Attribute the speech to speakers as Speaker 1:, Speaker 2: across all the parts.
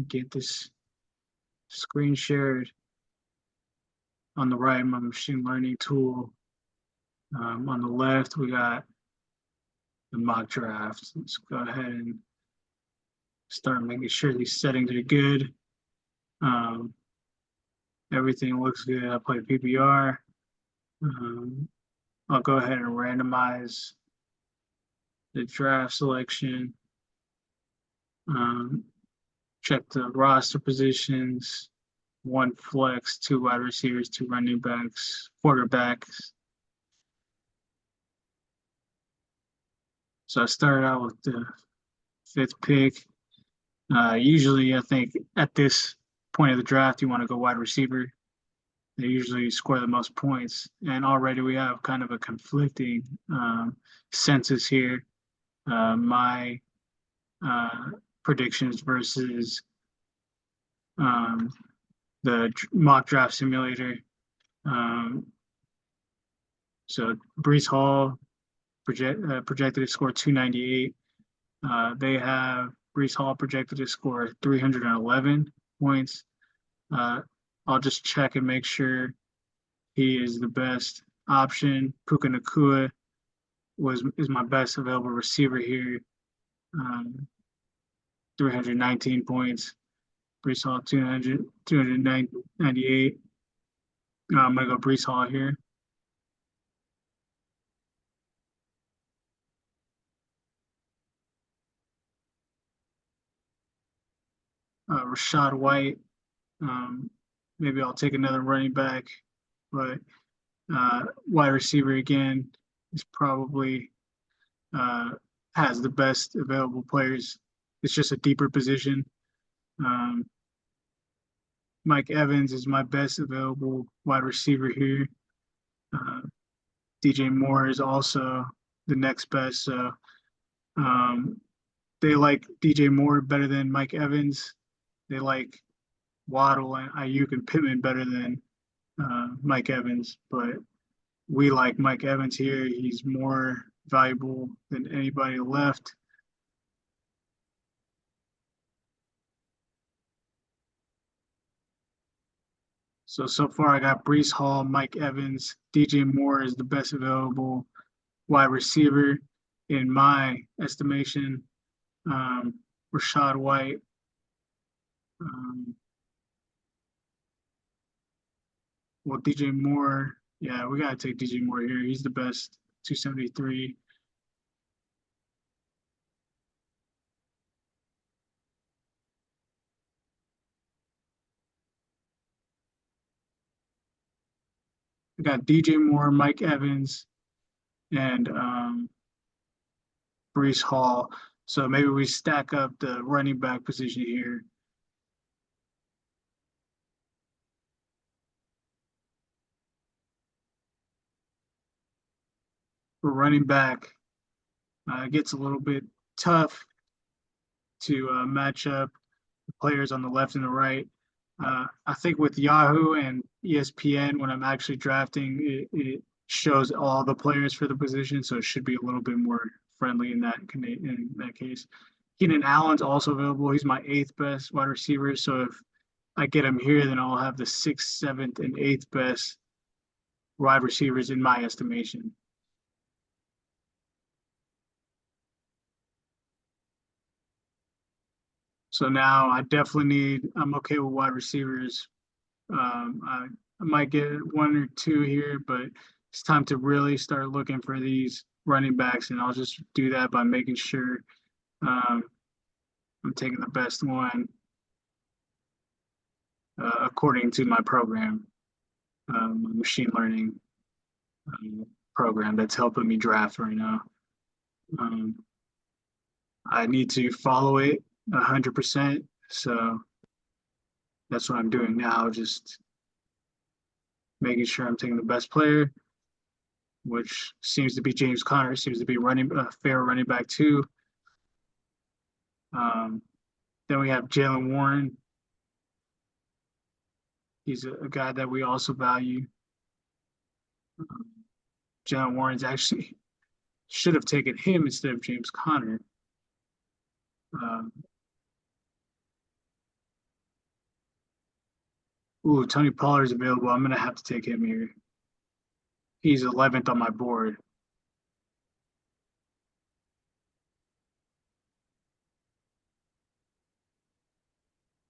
Speaker 1: get this screen shared. On the right, my machine learning tool. On the left, we got the mock draft. Let's go ahead and start making sure these settings are good. Um, everything looks good. I play PPR. I'll go ahead and randomize the draft selection. Check the roster positions, one flex, two wide receivers, two running backs, quarterbacks. So I started out with the fifth pick. Usually, I think at this point of the draft, you want to go wide receiver. They usually score the most points. And already we have kind of a conflicting census here. My predictions versus the mock draft simulator. So Brees Hall projected to score 298. They have Brees Hall projected to score 311 points. I'll just check and make sure he is the best option. Puka Nacua is my best available receiver here. 319 points. Brees Hall 298. I'm gonna go Brees Hall here. Rashad White. Maybe I'll take another running back, but wide receiver again is probably has the best available players. It's just a deeper position. Mike Evans is my best available wide receiver here. DJ Moore is also the next best. So they like DJ Moore better than Mike Evans. They like Waddle and Ayuk and Pittman better than Mike Evans, but we like Mike Evans here. He's more valuable than anybody left. So far I got Brees Hall, Mike Evans, DJ Moore is the best available wide receiver in my estimation. Rashad White. Well, DJ Moore, yeah, we gotta take DJ Moore here. He's the best, 273. We got DJ Moore, Mike Evans, and Brees Hall. So maybe we stack up the running back position here. For running back, it gets a little bit tough to match up the players on the left and the right. I think with Yahoo and ESPN, when I'm actually drafting, it shows all the players for the position, so it should be a little bit more friendly in that case. Keenan Allen's also available. He's my eighth best wide receiver. So if I get him here, then I'll have the sixth, seventh, and eighth best wide receivers in my estimation. So now I'm okay with wide receivers. I might get one or two here, but it's time to really start looking for these running backs, and I'll just do that by making sure I'm taking the best one according to my program, machine learning program that's helping me draft right now. I need to follow it 100%. So that's what I'm doing now, just making sure I'm taking the best player, which seems to be James Conner, seems to be running a fair running back too. Then we have Jalen Warren. He's a guy that we also value. Jalen Warren's actually should have taken him instead of James Conner. Ooh, Tony Pollard's available. I'm gonna have to take him here. He's 11th on my board.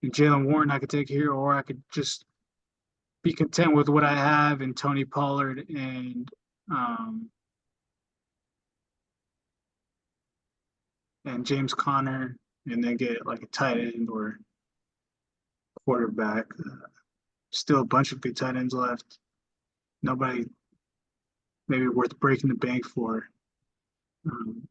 Speaker 1: And Jalen Warren I could take here, or I could just be content with what I have in Tony Pollard um, and James Conner, and then get like a tight end or quarterback. Still a bunch of good tight ends left. Nobody maybe worth breaking the bank for. Um,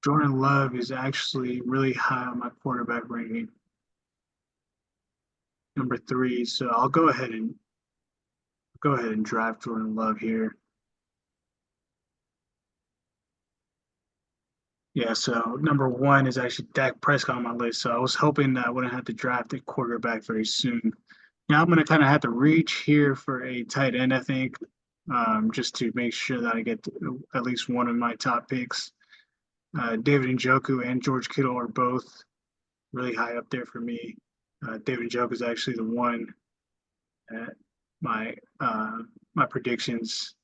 Speaker 1: Jordan Love is actually really high on my quarterback ranking, number 3. So I'll go ahead and draft Jordan Love here. Yeah, so number 1 is actually Dak Prescott on my list. So I was hoping that I wouldn't have to draft a quarterback very soon. Now I'm going to kind of have to reach here for a tight end, I think, just to make sure that I get at least one of my top picks. David Njoku and George Kittle are both really high up there for me. David Njoku is actually the one that my uh, my predictions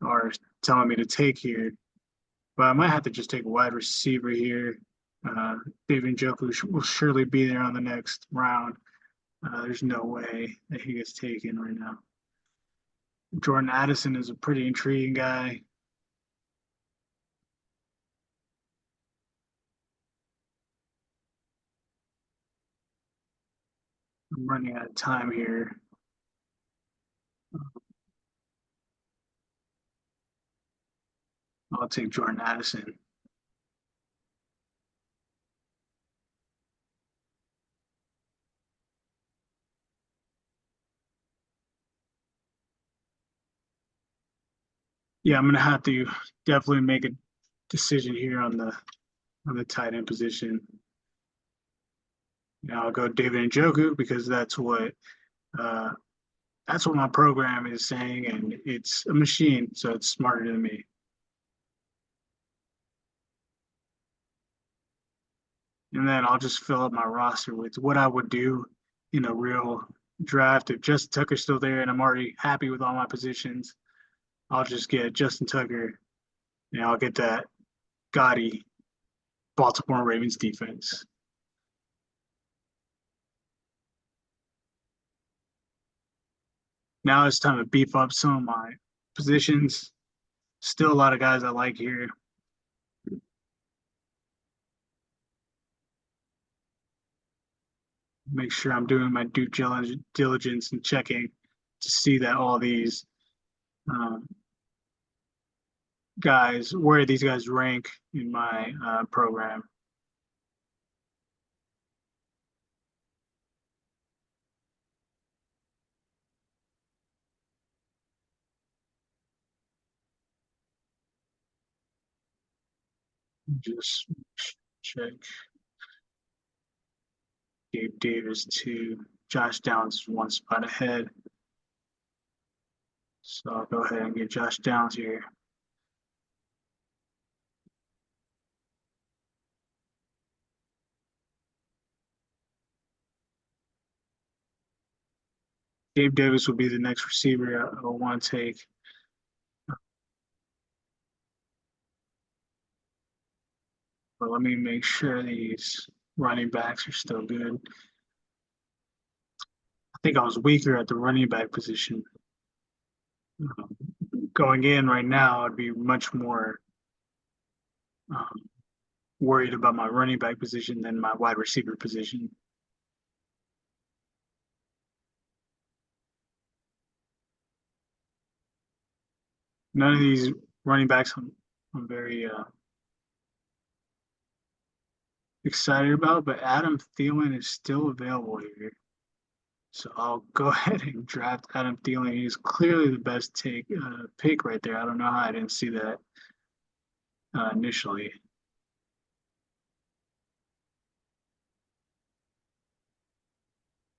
Speaker 1: are telling me to take here. But I might have to just take a wide receiver here. Uh, David Njoku will surely be there on the next round. There's no way that he gets taken right now. Jordan Addison is a pretty intriguing guy. I'm running out of time here. I'll take Jordan Addison. Yeah, I'm gonna have to definitely make a decision here on the tight end position. I'll go David Njoku because uh, that's what my program is saying, and it's a machine, so it's smarter than me. And then I'll just fill up my roster with what I would do in a real draft. If Justin Tucker's still there and I'm already happy with all my positions, I'll just get Justin Tucker and I'll get that gaudy Baltimore Ravens defense. Now it's time to beef up some of my positions. Still a lot of guys I like here. Make sure I'm doing my due diligence and checking to see that all these um, guys, where these guys rank in my program. Just check Gabe Davis to Josh Downs one spot ahead. So I'll go ahead and get Josh Downs here. Gabe Davis will be the next receiver I will want to take. But let me make sure these running backs are still good. I think I was weaker at the running back position. Um, Going in right now, I'd be much more um, worried about my running back position than my wide receiver position. None of these running backs I'm very excited about, but Adam Thielen is still available here. So I'll go ahead and draft Adam Thielen. He's clearly the best pick right there. I don't know how I didn't see that initially.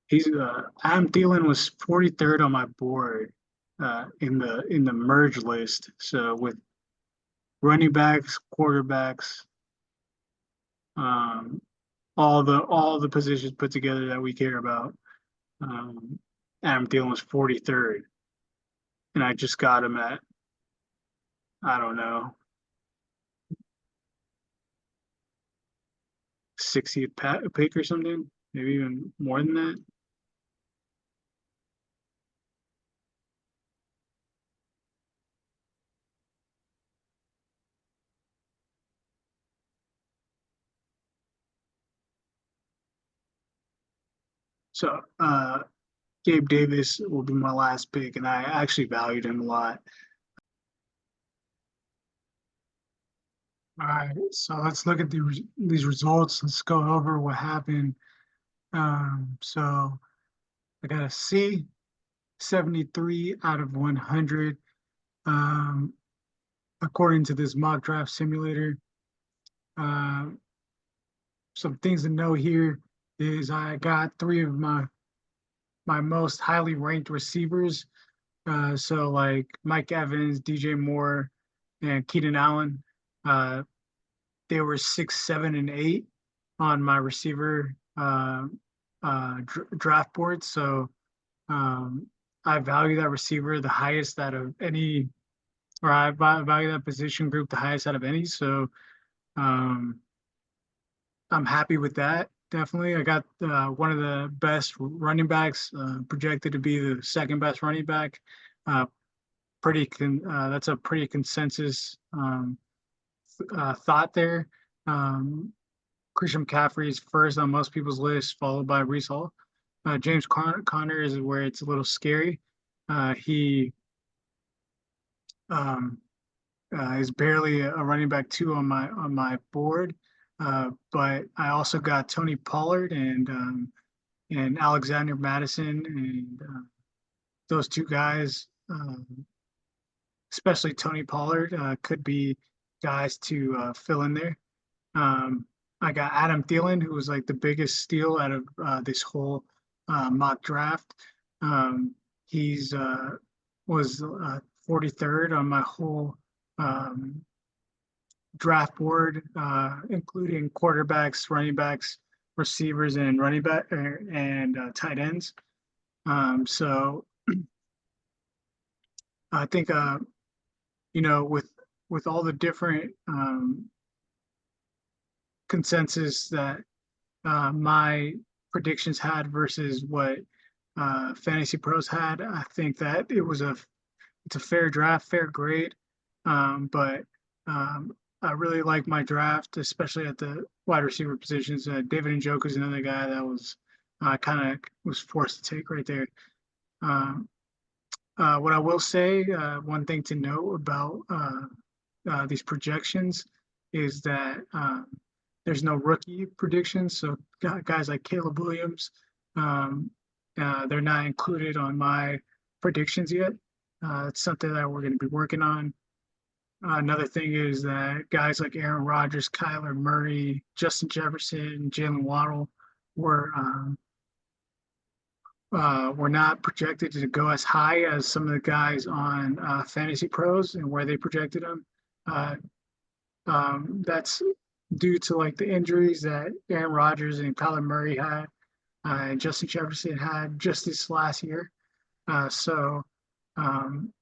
Speaker 1: He's Adam Thielen was 43rd on my board in the merge list. So with running backs, quarterbacks, um, all the positions put together that we care about. Um, Adam Thielen's 43rd, and I just got him at, I don't know, 60th pick or something, maybe even more than that. So Gabe Davis will be my last pick, and I actually valued him a lot. All right, so let's look at these results. Let's go over what happened. So I got a C, 73 out of 100, um, according to this mock draft simulator. Uh, some things to know here is I got three of my most highly ranked receivers. So like Mike Evans, DJ Moore, and Keenan Allen. Uh, they were 6, 7, and 8 on my receiver draft board. So um, I value that receiver the highest out of any, or I value that position group the highest out of any. So um, I'm happy with that. Definitely, I got one of the best running backs, projected to be the second best running back. Uh, that's a pretty consensus thought there. Um, Christian McCaffrey is first on most people's list, followed by Breece Hall. James Conner is where it's a little scary. He um, is barely a running back two on my board, but I also got Tony Pollard and Alexander Madison, and those two guys, especially Tony Pollard, could be guys to fill in there. Um, I got Adam Thielen, who was like the biggest steal out of this whole mock draft. Um, he's was 43rd on my whole um, draft board, including quarterbacks, running backs, receivers, and running back and tight ends. So I think with all the different consensus that my predictions had versus what Fantasy Pros had. I think that it's a fair draft, fair grade. But I really like my draft, especially at the wide receiver positions. David Njoku is another guy that was kind of was forced to take right there. Um, what I will say, one thing to know about these projections is that there's no rookie predictions. So guys like Caleb Williams, um, they're not included on my predictions yet. It's something that we're going to be working on. Another thing is that guys like Aaron Rodgers, Kyler Murray, Justin Jefferson, Jalen Waddle were not projected to go as high as some of the guys on Fantasy Pros and where they projected them. Uh, that's due to like the injuries that Aaron Rodgers and Kyler Murray had, and Justin Jefferson had just this last year. So um,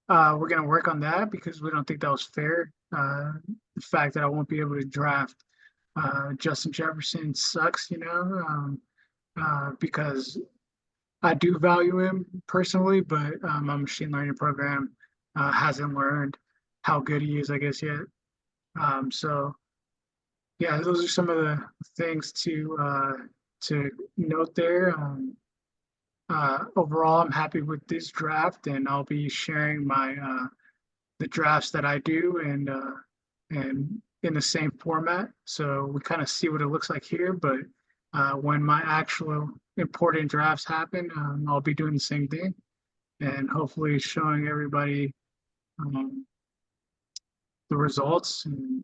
Speaker 1: we're going to work on that because we don't think that was fair. The fact that I won't be able to draft Justin Jefferson sucks, because I do value him personally, but my machine learning program hasn't learned how good he is, I guess, yet. So yeah, those are some of the things to note there. Overall, I'm happy with this draft, and I'll be sharing my the drafts that I do and in the same format. So we kind of see what it looks like here, but when my actual important drafts happen, I'll be doing the same thing and hopefully showing everybody um, the results and